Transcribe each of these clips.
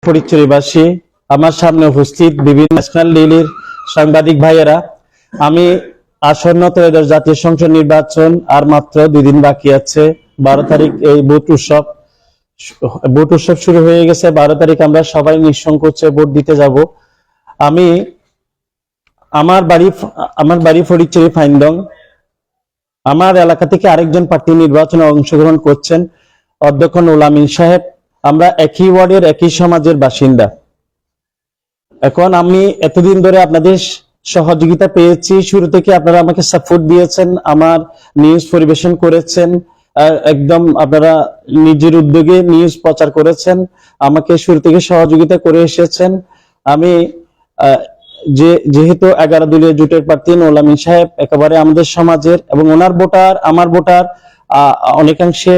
ফটিকছড়িবাসী, আমার সামনে উপস্থিত বিভিন্ন ন্যাশনাল লিগের সাংবাদিক ভাইয়েরা, আমি আসন্ন ত্রয়োদশ জাতীয় সংসদ নির্বাচন আর মাত্র 2 দিন বাকি আছে। 12 তারিখ এই ভোট উৎসব শুরু হয়ে গেছে। 12 তারিখ আমরা সবাই নিঃসংকোচে ভোট দিতে যাব। আমি আমার বাড়ি ফটিকছড়ি ফাইন্দং। আমার এলাকা থেকে আরেকজন প্রার্থী নির্বাচনে অংশগ্রহণ করছেন, অধ্যক্ষ নুরুল আমিন সাহেব। আমরা একই ওয়ার্ডের একই সমাজের বাসিন্দা। এখন আমি এতদিন ধরে আপনাদের সহযোগিতা পেয়েছি, শুরু থেকে আপনারা আমাকে সাপোর্ট দিয়েছেন, আমার নিউজ পরিবেশন করেছেন, একদম আপনারা নিজের উদ্যোগে নিউজ প্রচার করেছেন, আমাকে শুরু থেকে সহযোগিতা করে এসেছেন। আমি যেহেতু 11 দলীয় জোটের প্রার্থী নুরুল আমিন সাহেব একেবারে আমাদের সমাজের, এবং ওনার ভোটার আমার ভোটার অনেকাংশে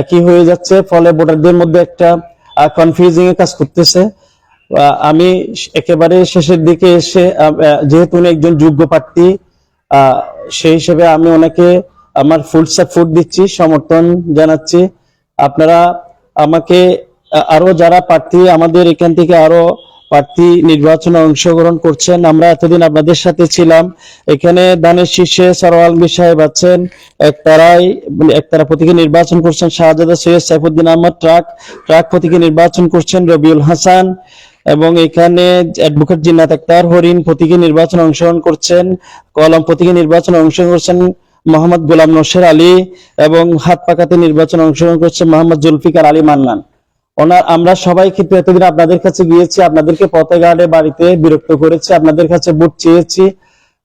একই হয়ে যাচ্ছে, ফলে ভোটারদের মধ্যে একটা কনফিউজিং এর কাজ করতেছে। আমি একেবারে শেষের দিকে এসে, যেহেতু উনি একজন যোগ্য প্রার্থী, সেই হিসেবে আমি ওনাকে আমার ফুল সাপোর্ট দিচ্ছি, সমর্থন জানাচ্ছি। আপনারা আমাকে আরো যারা প্রার্থী, আমাদের এখান থেকে আরো প্রার্থী নির্বাচনে অংশগ্রহণ করছেন, আমরা এতদিন আপনাদের সাথে ছিলাম। এখানে দানের শীর্ষে সরওয়াল আলমগীর সাহেব আছেন, একতারা প্রতীকে নির্বাচন করছেন শাহজাদা সৈয়দ সাইফুদ্দিন আহমদ, ট্রাক প্রতীকে নির্বাচন করছেন রবিউল হাসান, এবং এখানে অ্যাডভোকেট জিন্নাত আক্তার হরিণ প্রতীকে নির্বাচনে অংশগ্রহণ করছেন, কলম প্রতীকে নির্বাচনে অংশগ্রহণ করছেন মোহাম্মদ গোলাম নসর আলী, এবং হাত পাকাতে নির্বাচনে অংশগ্রহণ করছেন মোহাম্মদ জুলফিকার আলী মান্নান। আমরা সবাই কিন্তু এতদিন আপনাদের কাছে গিয়েছি, আপনাদেরকে পথে ঘাটে বাড়িতে বিরক্ত করেছি, আপনাদের কাছে ভোট চেয়েছি।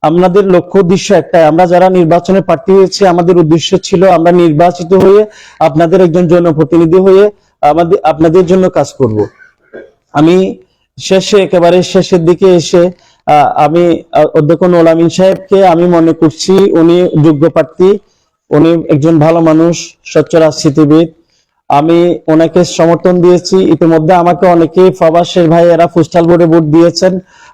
আমাদের লক্ষ্য উদ্দেশ্য একটাই, আমরা যারা নির্বাচনে প্রার্থী হয়েছি, আমাদের উদ্দেশ্য ছিল আমরা নির্বাচিত হয়ে আপনাদের একজন জনপ্রতিনিধি হয়ে আপনাদের জন্য কাজ করব। আমি একেবারে শেষের দিকে এসে আমি অধ্যক্ষ নুরুল আমিন সাহেবকে আমি মনে করছি উনি যোগ্য প্রার্থী, উনি একজন ভালো মানুষ, স্বচ্ছ রাজনীতিবিদ। আমি ওনাকে সমর্থন দিয়েছি। ইতিমধ্যে আমাকে অনেকে প্রবাসের ভাইয়েরা পোস্টাল ভোটে ভোট দিয়েছেন।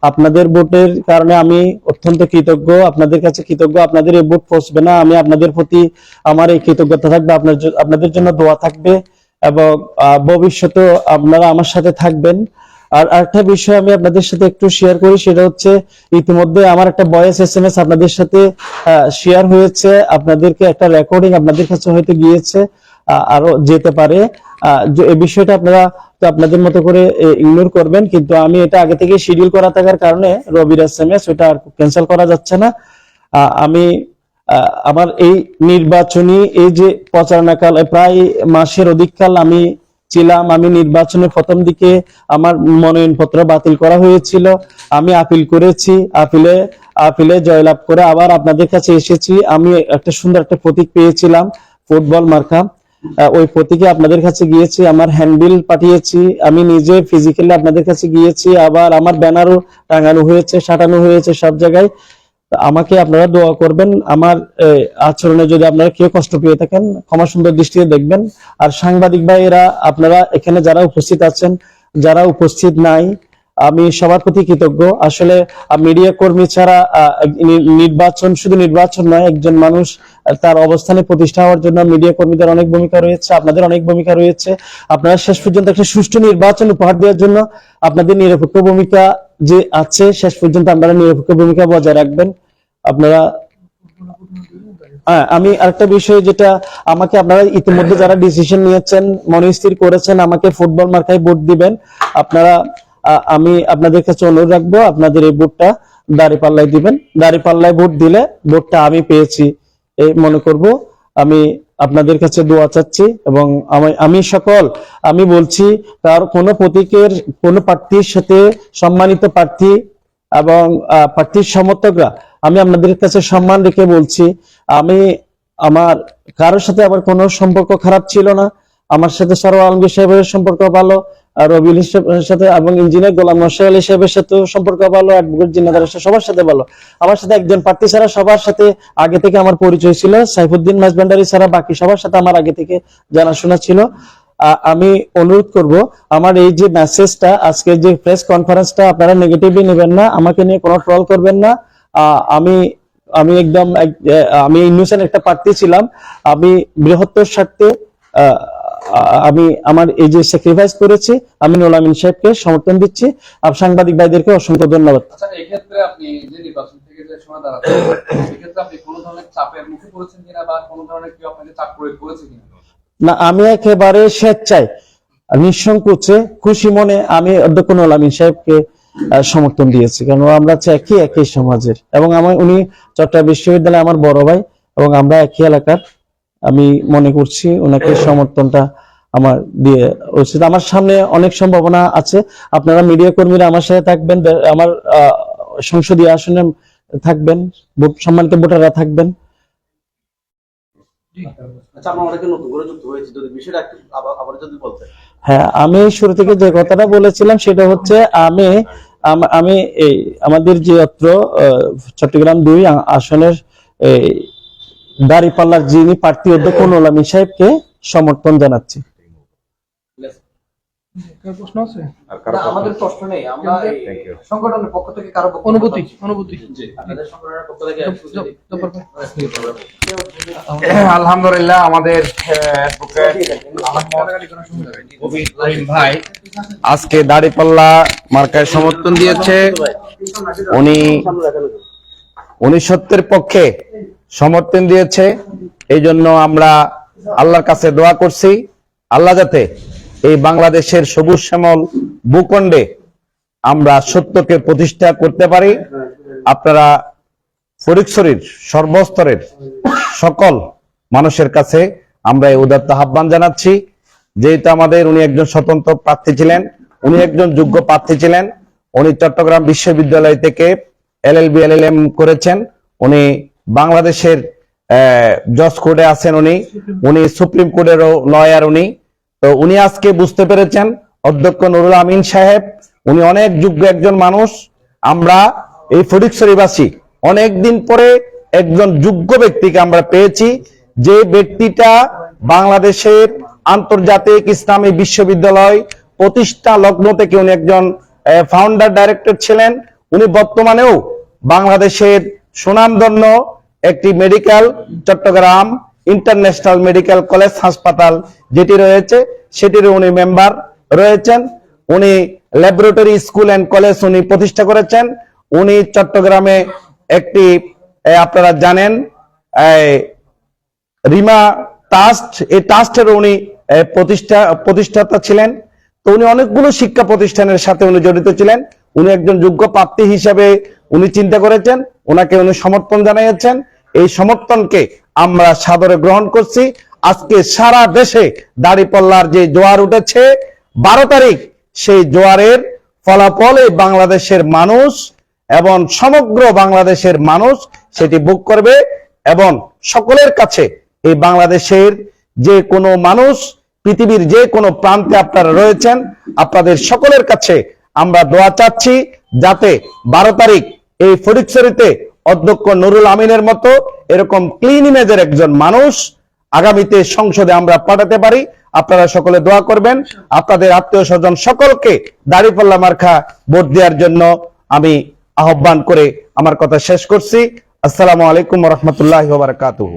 আপনাদের ভোটের কারণে আমি অত্যন্ত কৃতজ্ঞ, আপনাদের কাছে কৃতজ্ঞ। আপনাদের এই ভোট পৌঁছবে না, আমি আপনাদের প্রতি আমার এই কৃতজ্ঞতা থাকবে, আপনাদের জন্য দোয়া থাকবে, এবং ভবিষ্যতে আপনারা আমার সাথে থাকবেন। আর আরেকটা বিষয় আমি আপনাদের সাথে একটু শেয়ার করি, সেটা হচ্ছে ইতিমধ্যে আমার একটা ভয়েস SMS আপনাদের সাথে শেয়ার হয়েছে, আপনাদেরকে একটা রেকর্ডিং আপনাদের কাছে হয়তো গিয়েছে, আরো যেতে পারে। এই বিষয়টা আপনারা তো আপনাদের মতো করে ইগনোর করবেন, কিন্তু আমি এটা আগে থেকে শিডিউল করা থাকার কারণে রবির SMS ওটা আর ক্যান্সেল করা যাচ্ছে না। আমি আমার এই নির্বাচনী এই যে প্রচারণাকাল প্রায় মাসের অধিককাল আমি ছিলাম। আমি নির্বাচনের প্রথম দিকে আমার মনোনয়নপত্র বাতিল করা হয়েছিল, আমি আপিল করেছি, আপিলে জয়লাভ করে আবার আপনাদের কাছে এসেছি। আমি একটা সুন্দর একটা প্রতীক পেয়েছিলাম, ফুটবল মার্কা, ওই প্রতীকে আপনাদের কাছে গিয়েছি, আমার হ্যান্ডবিল পাঠিয়েছি, আমি নিজে ফিজিক্যালি আপনাদের কাছে গিয়েছি, আবার আমার ব্যানারও টাঙানো হয়েছে, সাঁটানো হয়েছে সব জায়গায়। আমাকে আপনারা দোয়া করবেন, আমার আচরণে যদি আপনারা কেউ কষ্ট পেয়ে থাকেন ক্ষমা সুন্দর দৃষ্টিতে দেখবেন। আর সাংবাদিক ভাইয়েরা, আপনারা এখানে যারা উপস্থিত আছেন, যারা উপস্থিত নাই, আমি সবার প্রতি কৃতজ্ঞ। আসলে মিডিয়া কর্মী ছাড়া শুধু নির্বাচন নয়, একজন মানুষ তার অবস্থানে প্রতিষ্ঠা হওয়ার জন্য মিডিয়া কর্মীদের অনেক ভূমিকা রয়েছে, আপনাদের অনেক ভূমিকা রয়েছে। আপনারা শেষ পর্যন্ত একটা সুষ্ঠু নির্বাচন উপহার দেওয়ার জন্য আপনাদের নিরপেক্ষ ভূমিকা যে আছে, শেষ পর্যন্ত আপনারা নিরপেক্ষ ভূমিকা বজায় রাখবেন। আপনারা আমি আরেকটা বিষয়, যেটা আমাকে আপনারা ইতিমধ্যে যারা ডিসিশন নিয়েছেন, মনস্থির করেছেন আমাকে ফুটবল মার্কায় ভোট দিবেন, আপনারা আমি আপনাদের কাছে অনুরোধ রাখবো, আপনাদের এই ভোটটা দাঁড়িপাল্লায় দিবেন। দাঁড়িপাল্লায় ভোট দিলে ভোটটা আমি পেয়েছি এই মনে করব। আমি আপনাদের কাছে দোয়া চাচ্ছি, এবং আমি বলছি, তার কোনো প্রতীকের কোনো প্রার্থীর সাথে সম্মানিত প্রার্থী এবং প্রার্থীর সমর্থকরা, আমি আপনাদের কাছে সম্মান রেখে বলছি, আমার কারোর সাথে আবার কোনো সম্পর্ক খারাপ ছিল না। আমার সাথে সরওয়াল আলমগীর সাহেবের সম্পর্ক ভালো, রবিউল সাহেবের সাথে এবং ইঞ্জিনিয়ার গোলাম নসর আলী সাহেবের সাথে সম্পর্ক ভালো, অ্যাডভোকেট জিন্নাতের সাথে সবার সাথে ভালো। আমার সাথে একজন প্রার্থী ছাড়া সবার সাথে আগে থেকে আমার পরিচয় ছিল, সাইফুদ্দিন মাঝভান্ডারী ছাড়া বাকি সবার সাথে আমার আগে থেকে জানাশোনা ছিল। আমি অনুরোধ করব, আমার এই যে মেসেজটা, আজকের যে প্রেস কনফারেন্সটা, আপনারা নেগেটিভলি নেবেন না, আমাকে নিয়ে কোনো ট্রল করবেন না। আমি ইনোসেন্ট একটা প্রার্থী ছিলাম, আমি বৃহত্তর স্বার্থে আমি আমার এই যে স্যাক্রিফাইস করেছি, আমি নুরুল আমিন সাহেবকে সমর্থন দিচ্ছি। সাংবাদিক ভাইদেরকে অসংখ্য ধন্যবাদ। আচ্ছা, এই ক্ষেত্রে আপনি যে নির্বাচন থেকে যে সময় দাঁড়াচ্ছেন, এই ক্ষেত্রে আপনি কোনো ধরনের চাপের মুখে পড়েছেন কিনা, বা কোনো ধরনের কেউ আপনাকে চাপ প্রয়োগ করেছে কিনা? না, আমি একেবারে স্বেচ্ছায় নিঃসংকোচে খুশি মনে আমি অধ্যক্ষ নুরুল আমিন সাহেবকে সমর্থন দিয়েছি, কারণ আমরা হচ্ছে একই সমাজের, এবং উনি চট্টগ্রাম বিশ্ববিদ্যালয়ে আমার বড় ভাই, এবং আমরা একই এলাকার। আমি মনে করছি ওনাকে সমর্থনটা আমার দিয়ে উচিত। আমার সামনে অনেক সম্ভাবনা আছে। আপনারা মিডিয়া কর্মীরা আমার সাথে থাকবেন, আমার সংসদীয় আসনে থাকবেন, সম্মানিত ভোটাররা থাকবেন। হ্যাঁ, আমি শুরু থেকে যে কথাটা বলেছিলাম সেটা হচ্ছে আমি এই আমাদের যে অত্র চট্টগ্রাম 2 আসনের দাঁড়িপাল্লার যিনি প্রার্থী অধ্যক্ষ নুরুল আমিন সাহেবকে সমর্থন জানাচ্ছি। প্রশ্ন আছে? আমাদের প্রশ্ন নেই, আমরা সংগঠনের পক্ষ থেকে কারো অনুভূতি আপনাদের সংগঠনের পক্ষ থেকে আলহামদুলিল্লাহ, আমাদের ভাই আজকে দাড়িপাল্লা মার্কায় সমর্থন দিয়েছে। উনি সত্যের পক্ষে সমর্থন দিয়েছে। এই জন্য আমরা আল্লাহর কাছে দোয়া করছি, আল্লাহ যাতে এই বাংলাদেশের সবুজ শ্যামল ভূখণ্ডে আমরা সত্যকে প্রতিষ্ঠা করতে পারি। আপনারা ফটিকছড়ির সর্বস্তরের সকল মানুষের কাছে আমরা এই উদাত্ত আহ্বান জানাচ্ছি। যেহেতু উনি একজন স্বতন্ত্র প্রার্থী ছিলেন, উনি একজন যোগ্য প্রার্থী ছিলেন। উনি চট্টগ্রাম বিশ্ববিদ্যালয় থেকে LLB LLM করেছেন। উনি বাংলাদেশের জজ কোর্টে আছেন, উনি সুপ্রিম কোর্টেরও লয়ার। তো উনি আজকে বুঝতে পেরেছেন অধ্যক্ষ নুরুল আমিন সাহেব উনি অনেক যোগ্য একজন মানুষ। আমরা এই ফটিকছড়িবাসী অনেক দিন পরে একজন যোগ্য ব্যক্তিকে আমরা পেয়েছি, যে ব্যক্তিটা বাংলাদেশের আন্তর্জাতিক ইসলামী বিশ্ববিদ্যালয় প্রতিষ্ঠা লগ্ন থেকে উনি একজন ফাউন্ডার ডাইরেক্টর ছিলেন। উনি বর্তমানেও বাংলাদেশের সুনামধন্য একটি medical, Chattogram international medical college হাসপাতাল যেটি রয়েছে সেটির উনি মেম্বার রয়েছেন। উনি ল্যাবরেটরি স্কুল এন্ড কলেজ উনি প্রতিষ্ঠা করেছেন। উনি চট্টগ্রামে একটি আপনারা জানেন রিমা ট্রাস্ট, এই ট্রাস্টের উনি প্রতিষ্ঠাতা ছিলেন। তো উনি অনেকগুলো শিক্ষা প্রতিষ্ঠানের সাথে উনি জড়িত ছিলেন। উনি একজন যোগ্য প্রার্থী হিসাবে উনি চিন্তা করেছেন, ওনাকে উনি সমর্থন জানিয়েছেন। এই সমর্থনকে আমরা সাদরে গ্রহণ করছি। আজকে সারা দেশে দাড়িপাল্লার যে জোয়ার উঠেছে 12 তারিখ, সেই জোয়ারের ফলাফল এই বাংলাদেশের মানুষ এবং সমগ্র বাংলাদেশের মানুষ সেটি ভোগ করবে। এবং সকলের কাছে এই বাংলাদেশের যে কোনো মানুষ, পৃথিবীর যে কোনো প্রান্তে আপনারা রয়েছেন, আপনাদের সকলের কাছে আমরা দোয়া চাচ্ছি যাতে 12 তারিখ এই ফটিকছড়িতে অধ্যক্ষ নুরুল আমিনের মতো এরকম ক্লিন ইমেজের একজন মানুষ আগামীতে সংসদে আমরা পাঠাতে পারি। আপনারা সকলে দোয়া করবেন। আপনাদের আত্মীয় স্বজন সকলকে দাড়িপাল্লা মার্কা ভোট দেওয়ার জন্য আমি আহ্বান করে আমার কথা শেষ করছি। আসসালামু আলাইকুম ওয়া রাহমাতুল্লাহি ওয়া বারাকাতুহু।